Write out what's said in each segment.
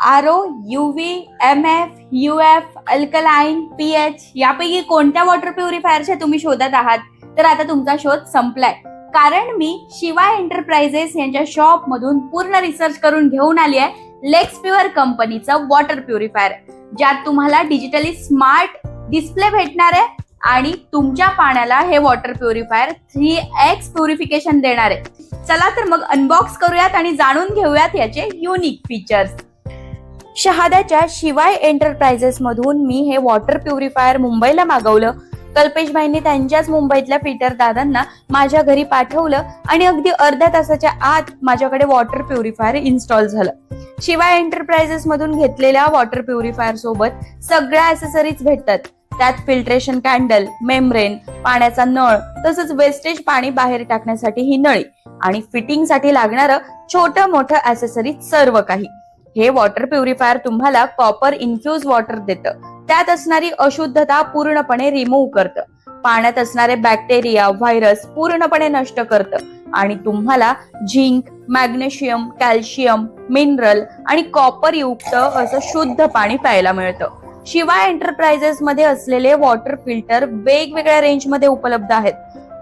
RO, UV, MF, UF, alkaline, pH यापैकी कोणत्या water प्युरिफायरच्या तुम्ही शोधत आहात तर आता तुमचा शोध संपलाय. कारण मी शिवा एंटरप्राइजेस यांच्या शॉप मधून पूर्ण रिसर्च करून घेऊन आली आहे लेक्सप्युअर कंपनीचं वॉटर प्युरिफायर, ज्यात तुम्हाला डिजिटली स्मार्ट डिस्प्ले भेटणार आहे आणि तुमच्या पाण्याला हे वॉटर प्युरिफायर 3x प्युरिफिकेशन देणार आहे. चला तर मग अनबॉक्स करूयात आणि जाणून घेऊयात याचे युनिक फीचर्स. शहाद्याच्या शिवाय एंटरप्राइजेस मधून मी हे वॉटर प्युरिफायर मुंबईला मागवलं. कल्पेशभाईंनी त्यांच्याच मुंबईतल्या पीटर दादांना माझ्या घरी पाठवलं आणि अगदी अर्ध्या तासाच्या आत माझ्याकडे वॉटर प्युरिफायर इन्स्टॉल झालं. शिवाय एंटरप्राइजेस मधून घेतलेल्या वॉटर प्युरिफायर सोबत सगळ्या ऍसेसरीज भेटतात. त्यात फिल्ट्रेशन कॅन्डल, मेम्ब्रेन, पाण्याचा नळ, तसंच वेस्टेज पाणी बाहेर टाकण्यासाठी ही नळी आणि फिटिंगसाठी लागणारं छोटं मोठं ऍसेसरीज सर्व काही. हे वॉटर प्युरिफायर तुम्हाला कॉपर इन्फ्युज वॉटर देतं. त्यात असणारी अशुद्धता पूर्णपणे रिमूव्ह करतं. पाण्यात असणारे बॅक्टेरिया, व्हायरस पूर्णपणे नष्ट करतं आणि तुम्हाला झिंक, मॅग्नेशियम, कॅल्शियम, मिनरल आणि कॉपर युक्त असं शुद्ध पाणी प्यायला मिळतं. शिवाय एंटरप्राइजेस मध्ये असलेले वॉटर फिल्टर वेगवेगळ्या रेंज मध्ये उपलब्ध आहेत.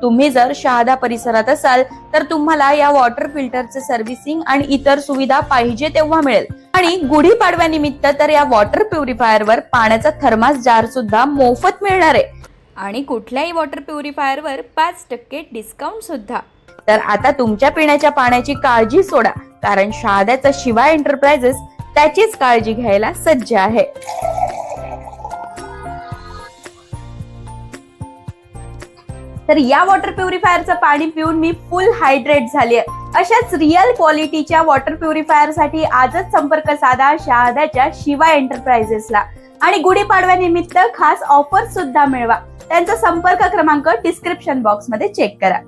तुम्ही जर शहादा परिसरात असाल तर तुम्हाला या वॉटर फिल्टरचे सर्व्हिसिंग आणि इतर सुविधा पाहिजे तेव्हा मिळेल. आणि गुढीपाडव्यानिमित्त तर या वॉटर प्युरिफायरवर पाण्याचा थर्मास जार सुद्धा मोफत मिळणार आहे आणि कुठल्याही वॉटर प्युरिफायरवर 5% डिस्काउंट सुद्धा. तर आता तुमच्या पिण्याच्या पाण्याची काळजी सोडा, कारण शहाद्याचा शिवा एंटरप्राइजेस त्याचीच काळजी घ्यायला सज्ज आहे. तर या वॉटर प्युरिफायरचं पाणी पिऊन मी फुल हायड्रेट झाली आहे. अशाच रिअल क्वालिटीच्या वॉटर प्युरिफायर साठी आजच संपर्क साधा शहाद्याच्या शिवा एंटरप्राइजेसला आणि गुढीपाडव्यानिमित्त खास ऑफर सुद्धा मिळवा. त्यांचा संपर्क क्रमांक डिस्क्रिप्शन बॉक्स मध्ये चेक करा.